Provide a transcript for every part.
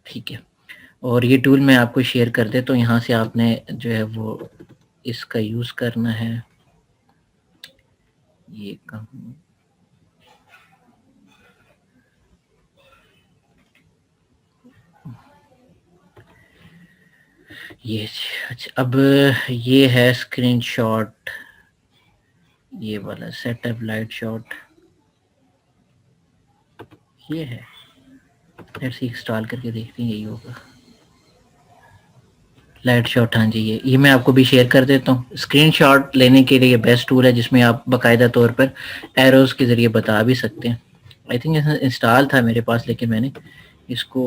ٹھیک ہے. اور یہ ٹول میں آپ کو شیئر کر دے تو یہاں سے آپ نے جو ہے وہ اس کا یوز کرنا ہے. یہ کہاں یہ اچھا اب یہ ہے اسکرین شاٹ، یہ والا سیٹ اپ لائٹ شاٹ یہ ہے. لیٹس انسٹال کر کے دیکھتے ہیں یہی ہوگا لائٹ شاٹ. ہاں جی یہ میں آپ کو بھی شیئر کر دیتا ہوں. اسکرین شاٹ لینے کے لیے یہ بیسٹ ٹول ہے جس میں آپ باقاعدہ طور پر ایروز کے ذریعے بتا بھی سکتے ہیں. آئی تھنک انسٹال تھا میرے پاس لیکن میں نے اس کو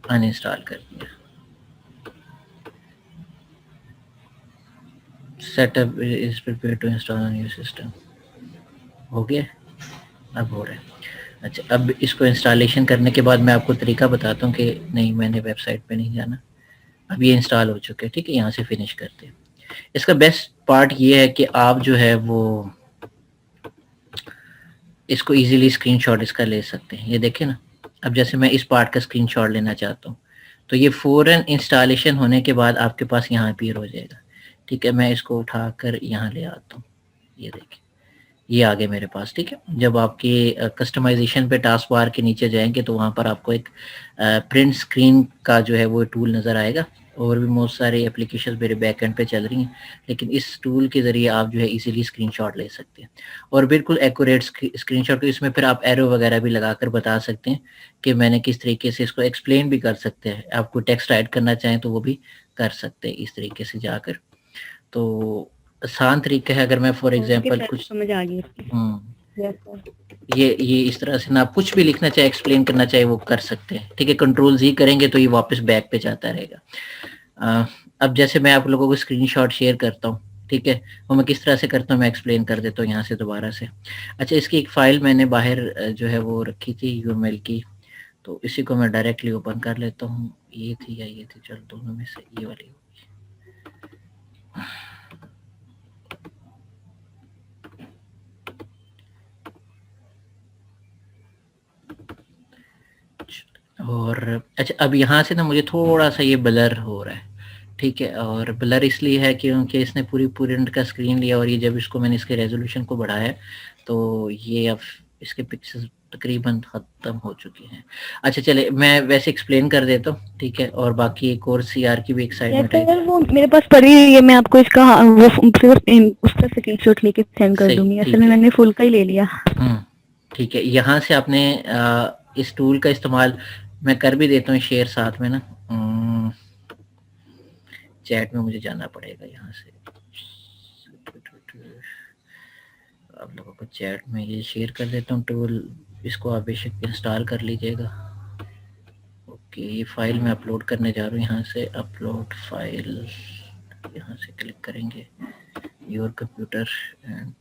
ان انسٹال کر دیا. Setup is prepare to install on your system. ہو گیا اب ہو رہا ہے. اچھا اب اس کو انسٹالیشن کرنے کے بعد میں آپ کو طریقہ بتاتا ہوں کہ نہیں میں نے ویب سائٹ پہ نہیں جانا. اب یہ انسٹال ہو چکے ٹھیک ہے. یہاں سے فنش کرتے ہیں. اس کا بیسٹ پارٹ یہ ہے کہ آپ جو ہے وہ اس کو ایزیلی اسکرین شاٹ اس کا لے سکتے ہیں. یہ دیکھیں نا اب جیسے میں اس پارٹ کا اسکرین شاٹ لینا چاہتا ہوں تو یہ فوراً انسٹالیشن ہونے کے بعد آپ کے پاس یہاں اپیئر ہو جائے گا. ٹھیک ہے میں اس کو اٹھا کر یہاں لے آتا ہوں. یہ دیکھیں یہ آگے میرے پاس. ٹھیک ہے جب آپ کی کسٹمائزیشن پہ ٹاسک بار کے نیچے جائیں گے تو وہاں پر آپ کو ایک پرنٹ اسکرین کا جو ہے وہ ٹول نظر آئے گا. اور بھی بہت سارے اپلیکیشن میرے بیک اینڈ پہ چل رہی ہیں لیکن اس ٹول کے ذریعے آپ جو ہے ایزیلی اسکرین شاٹ لے سکتے ہیں اور بالکل ایکوریٹ اسکرین شاٹ. اس میں پھر آپ ایرو وغیرہ بھی لگا کر بتا سکتے ہیں کہ میں نے کس طریقے سے اس کو ایکسپلین بھی کر سکتے ہیں. آپ کو ٹیکسٹ ایڈ کرنا چاہیں تو وہ بھی کر سکتے ہیں اس طریقے سے جا کر. تو آسان طریقہ ہے. اگر میں فار ایگزامپل کچھ سمجھ آ گئی. یہ اس طرح سے نا آپ کچھ بھی لکھنا چاہے ایکسپلین کرنا چاہے وہ کر سکتے ہیں. ٹھیک ہے کنٹرول زی کریں گے تو یہ واپس بیک پہ جاتا رہے گا. اب جیسے میں آپ لوگوں کو اسکرین شاٹ شیئر کرتا ہوں ٹھیک ہے وہ میں کس طرح سے کرتا ہوں میں ایکسپلین کر دیتا ہوں یہاں سے دوبارہ سے. اچھا اس کی ایک فائل میں نے باہر جو ہے وہ رکھی تھی یو ایم ایل کی تو اسی کو میں ڈائریکٹلی اوپن کر لیتا ہوں. یہ تھی یا یہ تھی چل دونوں میں سے یہ والی ہوگی. اور اچھا اب یہاں سے نا مجھے تھوڑا سا یہ بلر ہو رہا ہے. ٹھیک ہے اور بلر اس لیے ہے کیونکہ اس نے پوری کا اسکرین لیا اور یہ جب اس کو میں نے اس کے ریزولوشن کو بڑھایا تو یہ اب اس کے پکسل تقریباً ختم ہو چکے ہیں. اچھا چلے میں ویسے ایکسپلین کر دیتا ہوں ٹھیک ہے. اور باقی ایک اور سی آر کی بھی ایک سائڈ میں ٹائپ سر وہ میرے پاس پڑھی ہوئی ہے میں آپ کو اس کا وہ اس کا اسکرین شاٹ لے کے سینڈ کر صحیح دوں گی. اصل ٹھیک میں ہے. میں نے فل کا ہی لے لیا. ٹھیک ہے یہاں سے آپ نے اس ٹول کا استعمال میں کر بھی دیتا ہوں شیئر ساتھ میں نا. چیٹ میں مجھے جانا پڑے گا یہاں سے. آپ لوگوں کو چیٹ میں یہ شیئر کر دیتا ہوں ٹول. اس کو آپ بے شک انسٹال کر لیجئے گا. اوکے یہ فائل میں اپلوڈ کرنے جا رہا ہوں. یہاں سے اپلوڈ فائل یہاں سے کلک کریں گے یور کمپیوٹر اینڈ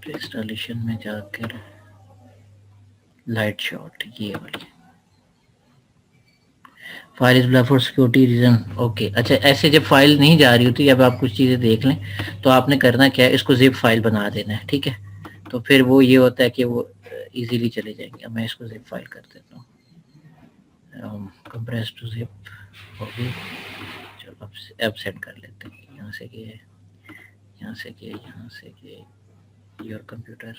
انسٹالیشن میں جا کر لائٹ شاٹ یہ والی file for security reason. Okay اچھا ایسے جب فائل نہیں جا رہی ہوتی جب آپ کچھ چیزیں دیکھ لیں تو آپ نے کرنا کیا ہے اس کو زپ فائل بنا دینا ہے. ٹھیک ہے تو پھر وہ یہ ہوتا ہے کہ وہ ایزیلی چلے جائیں گے. اب میں اس کو زپ فائل کر دیتا ہوں. کمپریس ٹو زپ ہوگی. چلو اب سینڈ کر لیتے ہیں. یہاں سے کہ یہاں سے کہ یہاں سے کہ یور کمپیوٹر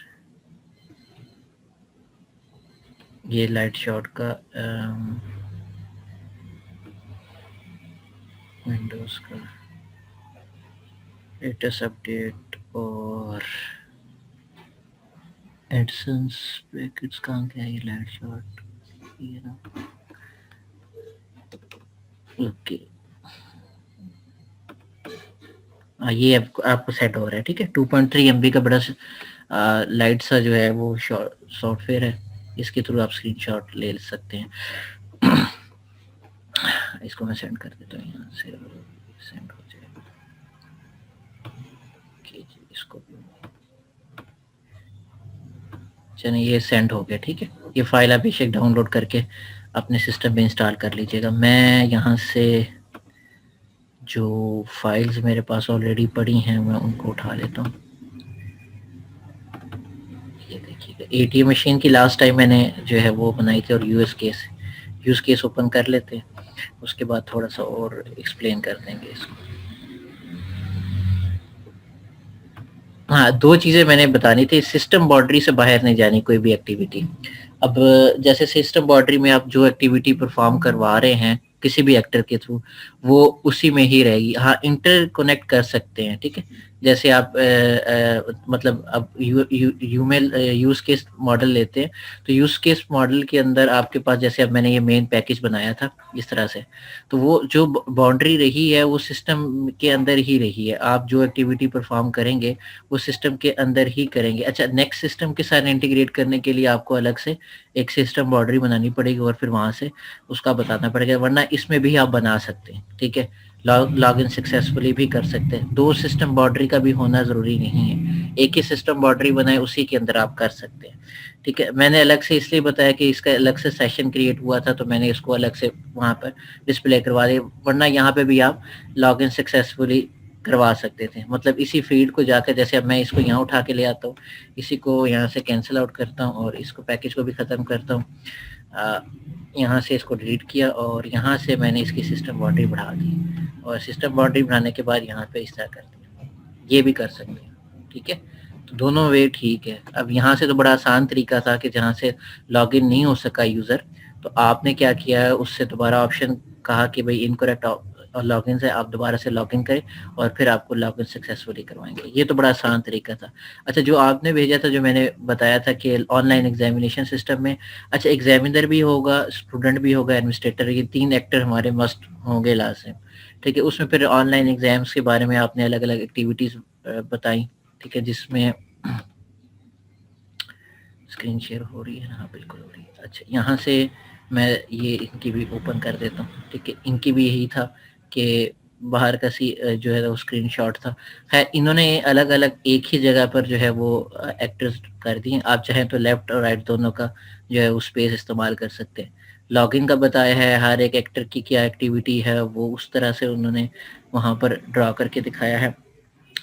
یہ لائٹ شاٹ کا ونڈوز کا لیٹسٹ اپڈیٹ اور ایڈسنس پیکٹس کہاں کیا ہے یہ لائٹ شاٹ یہ نا. اوکے یہ آپ کو سیٹ ہو رہا ہے. ٹھیک ہے 2.3 MB کا بڑا لائٹ سا جو ہے وہ سافٹ ویئر ہے. اس کے تھرو آپ اسکرین شاٹ لے سکتے ہیں. اس کو میں سینڈ کر دیتا ہوں. یہاں سے سینڈ ہو جائے گا. اس کو بھی چلیں یہ سینڈ ہو گیا. ٹھیک ہے یہ فائل آپ بیشک ڈاؤن لوڈ کر کے اپنے سسٹم پہ انسٹال کر لیجئے گا. میں یہاں سے جو فائلز میرے پاس آلریڈی پڑی ہیں میں ان کو اٹھا لیتا ہوں. یہ دیکھیے گا ATM مشین کی لاسٹ ٹائم میں نے جو ہے وہ بنائی تھی, اور یوز کیس اوپن کر لیتے ہیں, اس کے بعد تھوڑا سا اور ایکسپلین کر دیں گے اس کو. ہاں, 2 چیزیں میں نے بتانی تھی. سسٹم باؤنڈری سے باہر نہیں جانی کوئی بھی ایکٹیویٹی. اب جیسے سسٹم باؤنڈری میں آپ جو ایکٹیویٹی پرفارم کروا رہے ہیں کسی بھی ایکٹر کے تھرو, وہ اسی میں ہی رہے گی. ہاں, انٹر کنیکٹ کر سکتے ہیں, ٹھیک ہے. جیسے آپ مطلب اب یوز کیس ماڈل لیتے ہیں, تو یوز کیس ماڈل کے اندر آپ کے پاس, جیسے اب میں نے یہ مین پیکج بنایا تھا اس طرح سے, تو وہ جو باؤنڈری رہی ہے وہ سسٹم کے اندر ہی رہی ہے. آپ جو ایکٹیویٹی پرفارم کریں گے وہ سسٹم کے اندر ہی کریں گے. اچھا, نیکسٹ سسٹم کے ساتھ انٹیگریٹ کرنے کے لیے آپ کو الگ سے ایک سسٹم باؤنڈری بنانی پڑے گی, اور پھر وہاں سے اس کا بتانا پڑے گا. ورنہ اس میں بھی آپ بنا سکتے ہیں, ٹھیک ہے, لاگ ان سکسیسفلی بھی کر سکتے ہیں. 2 سسٹم باؤنڈری کا بھی ہونا ضروری نہیں ہے, ایک ہی سسٹم باؤنڈری بنائے اسی کے اندر آپ کر سکتے ہیں, ٹھیک ہے. میں نے الگ سے اس لیے بتایا کہ اس کا الگ سے سیشن کریٹ ہوا تھا, تو میں نے اس کو الگ سے وہاں پر ڈسپلے کروا دیا. ورنہ یہاں پہ بھی آپ لاگ ان سکسیسفلی کروا سکتے تھے. مطلب اسی فیلڈ کو جا کر, جیسے اب میں اس کو یہاں اٹھا کے لے آتا ہوں, اسی کو یہاں سے کینسل آؤٹ کرتا ہوں, اور اس کو پیکج کو بھی ختم کرتا ہوں, یہاں سے اس کو ڈیلیٹ کیا, اور یہاں سے میں نے اس کی سسٹم باؤنڈری بڑھا دی, اور سسٹم باؤنڈری بڑھانے کے بعد یہاں پہ اس طرح کر دیا. یہ بھی کر سکتے ہیں, ٹھیک ہے. تو دونوں وے ٹھیک ہے. اب یہاں سے تو بڑا آسان طریقہ تھا کہ جہاں سے لاگ ان نہیں ہو سکا یوزر, تو آپ نے کیا کیا ہے, اس سے دوبارہ آپشن کہا کہ بھئی انکریکٹ لاگ ان سے آپ دوبارہ سے لاگ ان کریں, اور پھر آپ کو لاگ ان سکسیسفلی کروائیں گے. یہ تو بڑا آسان طریقہ تھا. اچھا, جو آپ نے بھیجا تھا, جو میں نے بتایا تھا کہ آن لائن ایگزامینیشن سسٹم میں, اچھا ایگزامینر بھی ہوگا, اسٹوڈنٹ بھی ہوگا, ایڈمنسٹریٹر, یہ 3 ایکٹر ہمارے مسٹ ہوں گے لازم, ٹھیک ہے. اس میں پھر آن لائن ایگزامس کے بارے میں آپ نے الگ الگ ایکٹیویٹیز بتائیں, ٹھیک ہے, جس میں اسکرین شیئر ہو رہی ہے نا, بالکل ہو رہی ہے. اچھا, یہاں سے میں یہ ان کی بھی اوپن کر دیتا ہوں, ٹھیک ہے. ان کی بھی یہی تھا کہ باہر کا جو ہے وہ اسکرین شاٹ تھا. خیر, انہوں نے الگ الگ ایک ہی جگہ پر جو ہے وہ ایکٹرز کر دیے. آپ چاہیں تو لیفٹ اور رائٹ دونوں کا جو ہے وہ اسپیس استعمال کر سکتے ہیں. لاگ ان کا بتایا ہے, ہر ایک ایکٹر کی کیا ایکٹیویٹی ہے, وہ اس طرح سے انہوں نے وہاں پر ڈرا کر کے دکھایا ہے.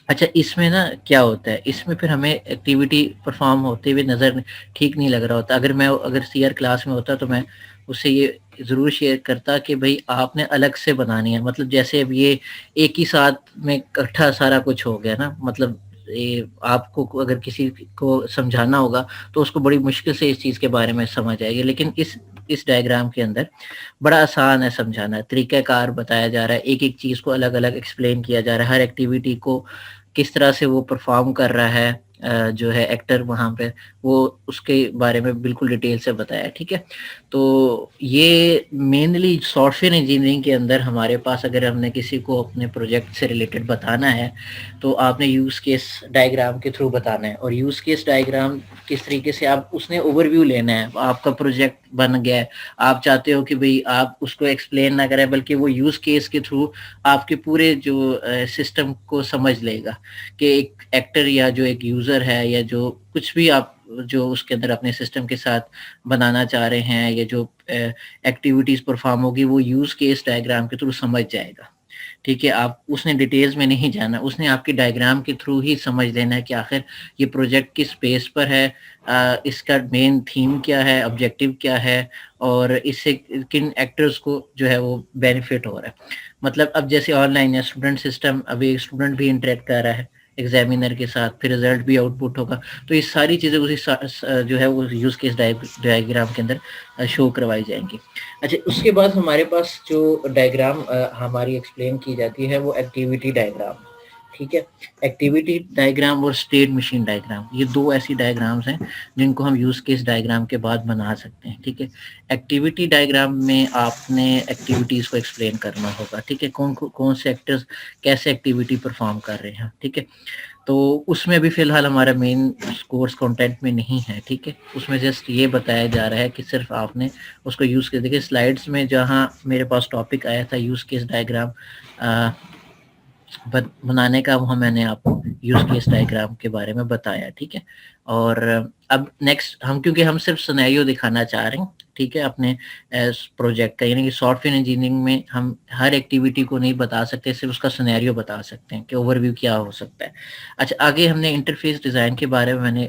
اچھا, اس میں نا کیا ہوتا ہے, اس میں پھر ہمیں ایکٹیویٹی پرفارم ہوتے ہوئے نظر ٹھیک نہیں لگ رہا ہوتا. اگر سیئر کلاس میں ہوتا تو میں اس سے یہ ضرور شیئر کرتا کہ بھئی آپ نے الگ سے بنانی ہے. مطلب جیسے اب یہ ایک ہی ساتھ میں اکٹھا سارا کچھ ہو گیا نا, مطلب آپ کو اگر کسی کو سمجھانا ہوگا تو اس کو بڑی مشکل سے اس چیز کے بارے میں سمجھ آئے گی. لیکن اس ڈائیگرام کے اندر بڑا آسان ہے سمجھانا, طریقہ کار بتایا جا رہا ہے, ایک ایک چیز کو الگ الگ ایکسپلین کیا جا رہا ہے, ہر ایکٹیویٹی کو کس طرح سے وہ پرفارم کر رہا ہے جو ہے ایکٹر وہاں پہ, وہ اس کے بارے میں بالکل ڈیٹیل سے بتایا, ٹھیک ہے. تو یہ مینلی سافٹ ویئر انجینئرنگ کے اندر ہمارے پاس, اگر ہم نے کسی کو اپنے پروجیکٹ سے ریلیٹڈ بتانا ہے تو آپ نے یوز کیس ڈائیگرام کے تھرو بتانا ہے. اور یوز کیس ڈائیگرام کس طریقے سے آپ اس نے اوور ویو لینا ہے. آپ کا پروجیکٹ بن گیا ہے, آپ چاہتے ہو کہ بھئی آپ اس کو ایکسپلین نہ کریں بلکہ وہ یوز کیس کے تھرو آپ کے پورے جو سسٹم کو سمجھ لے گا, کہ ایک ایکٹر یا جو ایک یوزر ہے, یا جو کچھ بھی آپ جو اس کے اندر اپنے سسٹم کے ساتھ بنانا چاہ رہے ہیں, یا جو ایکٹیویٹیز پرفارم ہوگی, وہ یوز کیس ڈائیگرام کے تھرو سمجھ جائے گا, ٹھیک ہے. آپ اس نے ڈیٹیلز میں نہیں جانا, اس نے آپ کی ڈائیگرام کے تھرو ہی سمجھ لینا ہے کہ آخر یہ پروجیکٹ کس بیس پر ہے, اس کا مین تھیم کیا ہے, آبجیکٹیو کیا ہے, اور اس سے کن ایکٹرز کو جو ہے وہ بینیفٹ ہو رہا ہے. مطلب اب جیسے آن لائن ہے, اسٹوڈنٹ سسٹم, ابھی اسٹوڈنٹ بھی انٹریکٹ کر رہا ہے ایگزامینر کے ساتھ, پھر رزلٹ بھی آؤٹ پٹ ہوگا, تو یہ ساری چیزیں اسی جو ہے وہ یوز کیس ڈائیگرام کے اندر شو کروائی جائیں گی. اچھا, اس کے بعد ہمارے پاس جو ڈائیگرام ہماری ایکسپلین کی جاتی ہے وہ ایکٹیویٹی ڈائیگرام, ٹھیک ہے. ایکٹیویٹی ڈائیگرام اور اسٹیٹ مشین ڈائیگرام, یہ 2 ایسی ڈائیگرامز ہیں جن کو ہم یوز کیس ڈائیگرام کے بعد بنا سکتے ہیں, ٹھیک ہے. ایکٹیویٹی ڈائیگرام میں آپ نے ایکٹیویٹیز کو ایکسپلین کرنا ہوگا, ٹھیک ہے, کون سے ایکٹرز کیسے ایکٹیویٹی پرفارم کر رہے ہیں, ٹھیک ہے. تو اس میں بھی فی الحال ہمارا مین کورس کنٹینٹ میں نہیں ہے, ٹھیک ہے. اس میں جسٹ یہ بتایا جا رہا ہے کہ صرف آپ نے اس کو یوز کر, دیکھیے سلائڈس میں جہاں میرے پاس ٹاپک آیا تھا یوز کیس ڈائیگرام بنانے کا, وہاں میں نے آپ کو یوز کیس ڈائیگرام کے بارے میں بتایا, ٹھیک ہے. اور اب نیکسٹ کیونکہ ہم صرف سینیریو دکھانا چاہ رہے ہیں, ٹھیک ہے, اپنے پروجیکٹ کا, یعنی کہ سافٹ ویئر انجینئرنگ میں ہم ہر ایکٹیویٹی کو نہیں بتا سکتے, صرف اس کا سینیریو بتا سکتے ہیں کہ اوور ویو کیا ہو سکتا ہے. اچھا, آگے ہم نے انٹرفیس ڈیزائن کے بارے میں نے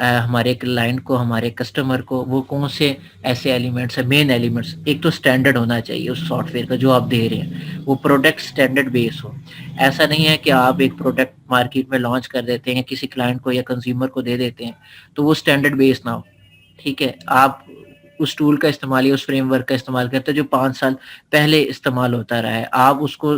ہمارے کلائنٹ کو, ہمارے کسٹمر کو وہ کون سے ایسے ایلیمنٹس ہیں, مین ایلیمنٹس. ایک تو اسٹینڈرڈ ہونا چاہیے اس سافٹ ویئر کا جو آپ دے رہے ہیں, وہ پروڈکٹ اسٹینڈرڈ بیس ہو. ایسا نہیں ہے کہ آپ ایک پروڈکٹ مارکیٹ میں لانچ کر دیتے ہیں کسی کلائنٹ کو یا کنزیومر کو دے دیتے ہیں تو وہ اسٹینڈرڈ بیس نہ ہو. ٹھیک ہے, آپ اس ٹول کا استعمال یا اس فریم ورک کا استعمال کرتے ہیں جو 5 سال پہلے استعمال ہوتا رہا ہے, آپ اس کو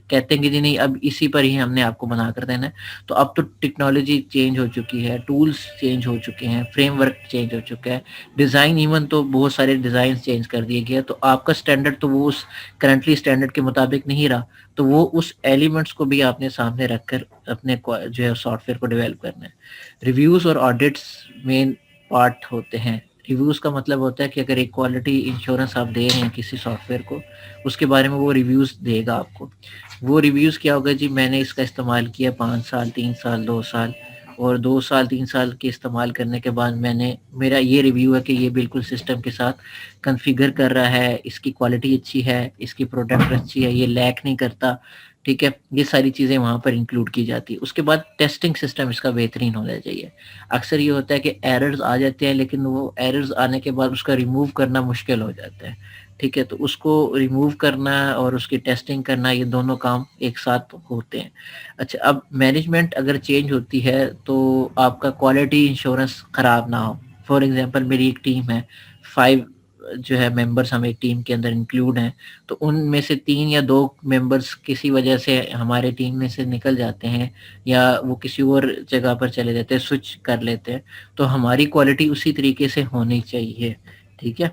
کہتے ہیں کہ جی نہیں اب اسی پر ہی ہم نے آپ کو بنا کر دینا ہے. تو اب تو ٹیکنالوجی چینج ہو چکی ہے, ٹولز چینج ہو چکے ہیں, فریم ورک چینج ہو چکا ہے, ڈیزائن ایون تو بہت سارے ڈیزائن چینج کر دیے گئے. تو آپ کا اسٹینڈرڈ تو وہ اس کرنٹلی اسٹینڈرڈ کے مطابق نہیں رہا, تو وہ اس ایلیمنٹس کو بھی آپ نے سامنے رکھ کر اپنے جو ہے سافٹ ویئر کو ڈیولپ کرنا ہے. ریویوز اور آڈٹس مین پارٹ ہوتے ہیں. ریویوز کا مطلب ہوتا ہے کہ اگر ایک کوالٹی انشورنس آپ دے رہے ہیں کسی سافٹ ویئر کو, اس کے بارے میں وہ ریویوز دے گا آپ کو. وہ ریویوز کیا ہوگا, جی میں نے اس کا استعمال کیا 5 سال, 3 سال, 2 سال, اور 2 سال 3 سال کے استعمال کرنے کے بعد میرا یہ ریویو ہے کہ یہ بالکل سسٹم کے ساتھ کنفیگر کر رہا ہے, اس کی کوالٹی اچھی ہے, اس کی پروڈکٹ اچھی ہے, یہ لیک نہیں کرتا. ٹھیک ہے, یہ ساری چیزیں وہاں پر انکلوڈ کی جاتی ہے. اس کے بعد ٹیسٹنگ سسٹم اس کا بہترین ہونا چاہیے. اکثر یہ ہوتا ہے کہ ایررز آ جاتے ہیں لیکن وہ ایررز آنے کے بعد اس کا ریموو کرنا مشکل ہو جاتا ہے. ٹھیک ہے, تو اس کو ریموو کرنا اور اس کی ٹیسٹنگ کرنا, یہ دونوں کام ایک ساتھ ہوتے ہیں. اچھا, اب مینجمنٹ اگر چینج ہوتی ہے تو آپ کا کوالٹی انشورنس خراب نہ ہو. فار ایگزامپل میری ایک ٹیم ہے, 5 جو ہے ممبرس ہم ایک ٹیم کے اندر انکلوڈ ہیں, تو ان میں سے 3 یا 2 ممبرس کسی وجہ سے ہمارے ٹیم میں سے نکل جاتے ہیں یا وہ کسی اور جگہ پر چلے جاتے ہیں, سوئچ کر لیتے ہیں, تو ہماری کوالٹی اسی طریقے سے ہونی چاہیے. ٹھیک ہے,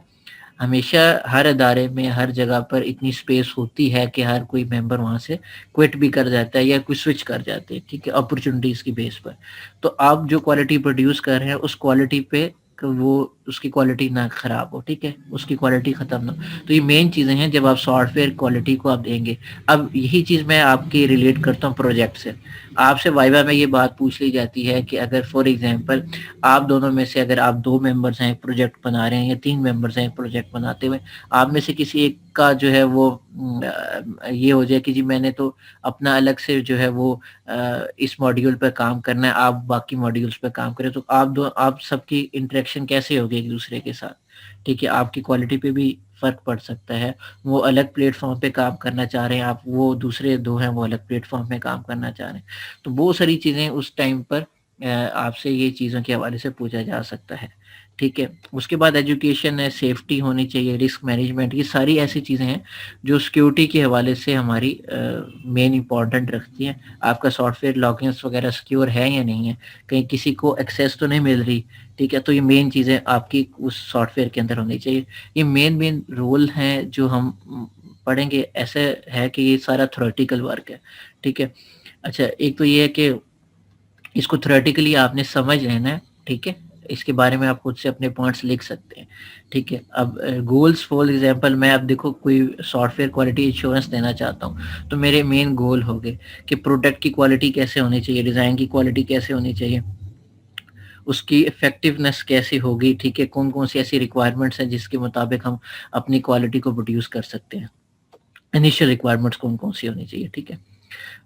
ہمیشہ ہر ادارے میں ہر جگہ پر اتنی سپیس ہوتی ہے کہ ہر کوئی ممبر وہاں سے کوئٹ بھی کر جاتا ہے یا کوئی سوئچ کر جاتے ہیں. ٹھیک ہے, اپرچونٹیز کی بیس پر. تو آپ جو کوالٹی پروڈیوس کر رہے ہیں اس کوالٹی پہ وہ اس کی کوالٹی نہ خراب ہو. ٹھیک ہے, اس کی کوالٹی ختم نہ ہو. تو یہ مین چیزیں ہیں جب آپ سافٹ ویئر کوالٹی کو آپ دیں گے. اب یہی چیز میں آپ کی ریلیٹ کرتا ہوں پروجیکٹ سے. آپ سے وائوا میں یہ بات پوچھ لی جاتی ہے کہ اگر فار ایگزامپل آپ دونوں میں سے اگر آپ 2 ممبرس ہیں ایک پروجیکٹ بنا رہے ہیں یا 3 ممبرس ہیں ایک پروجیکٹ بناتے ہوئے, آپ میں سے کسی ایک کا جو ہے وہ یہ ہو جائے کہ جی میں نے تو اپنا الگ سے جو ہے وہ اس ماڈیول پہ کام کرنا ہے, آپ باقی ماڈیولز پہ کام کریں, تو آپ سب کی انٹریکشن کیسے ہوگی ایک دوسرے کے ساتھ. ٹھیک ہے, آپ کی کوالٹی پہ بھی فرق پڑ سکتا ہے. وہ الگ پلیٹ فارم پہ کام کرنا چاہ رہے ہیں, آپ وہ دوسرے 2 ہیں وہ الگ پلیٹ فارم پہ کام کرنا چاہ رہے ہیں. تو بہت ساری چیزیں اس ٹائم پر آپ سے یہ چیزوں کے حوالے سے پوچھا جا سکتا ہے. ٹھیک ہے, اس کے بعد ایجوکیشن ہے, سیفٹی ہونی چاہیے, رسک مینجمنٹ, یہ ساری ایسی چیزیں ہیں جو سیکیورٹی کے حوالے سے ہماری مین امپورٹنٹ رکھتی ہیں. آپ کا سافٹ ویئر لاگنس وغیرہ سیکیور ہے یا نہیں ہے, کہیں کسی کو ایکسیس تو نہیں مل رہی. ٹھیک ہے, تو یہ مین چیزیں آپ کی اس سافٹ ویئر کے اندر ہونی چاہیے. یہ مین رول ہیں جو ہم پڑھیں گے. ایسے ہے کہ یہ سارا تھیوریٹیکل ورک ہے. ٹھیک ہے, اچھا ایک تو یہ ہے کہ اس کو تھیوریٹیکلی آپ نے سمجھ لینا ہے. ٹھیک ہے, اس کے بارے میں آپ خود سے اپنے پوائنٹس لکھ سکتے ہیں. ٹھیک ہے, اب گولز فار ایگزامپل میں اب دیکھو کوئی سافٹ ویئر کوالٹی انشورنس دینا چاہتا ہوں, تو میرے مین گول ہو گئے کہ پروڈکٹ کی کوالٹی کیسے ہونی چاہیے, ڈیزائن کی کوالٹی کیسے ہونی چاہیے, اس کی افیکٹونیس کیسی ہوگی. ٹھیک ہے, کون سی ایسی ریکوائرمنٹس ہیں جس کے مطابق ہم اپنی کوالٹی کو پروڈیوس کر سکتے ہیں, انیشیل ریکوائرمنٹس کون سی ہونی چاہیے. ٹھیک ہے,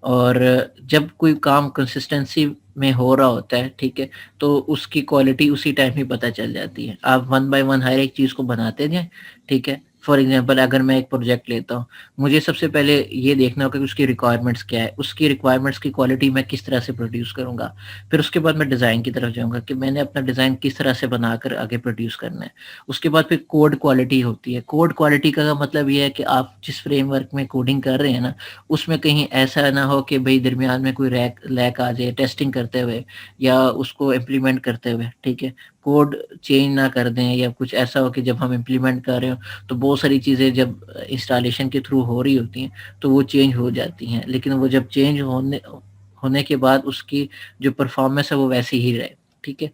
اور جب کوئی کام کنسسٹنسی میں ہو رہا ہوتا ہے, ٹھیک ہے, تو اس کی کوالٹی اسی ٹائم ہی پتہ چل جاتی ہے. آپ 1 بائی 1 ہر ایک چیز کو بناتے جائیں. ٹھیک ہے, فار ایگزامپل اگر میں ایک پروجیکٹ لیتا ہوں, مجھے سب سے پہلے یہ دیکھنا ہوگا کہ اس کی ریکوائرمنٹس کیا ہے, اس کی ریکوائرمنٹس کی کوالٹی میں کس طرح سے پروڈیوس کروں گا. پھر اس کے بعد میں ڈیزائن کی طرف جاؤں گا کہ میں نے اپنا ڈیزائن کس طرح سے بنا کر آگے پروڈیوس کرنا ہے. اس کے بعد پھر کوڈ کوالٹی ہوتی ہے. کوڈ کوالٹی کا مطلب یہ ہے کہ آپ جس فریم ورک میں کوڈنگ کر رہے ہیں نا, اس میں کہیں ایسا نہ ہو کہ بھئی درمیان میں کوئی لیک آ جائے ٹیسٹنگ کرتے ہوئے یا اس کو امپلیمنٹ کرتے ہوئے. ٹھیک ہے, کوڈ چینج نہ کر دیں یا کچھ ایسا ہو کہ جب ہم امپلیمنٹ کر رہے ہوں تو بہت ساری چیزیں جب انسٹالیشن کے تھرو ہو رہی ہوتی ہیں تو وہ چینج ہو جاتی ہیں, لیکن وہ جب چینج ہونے کے بعد اس کی جو پرفارمنس ہے وہ ویسی ہی رہے. ٹھیک ہے,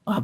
آپ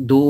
2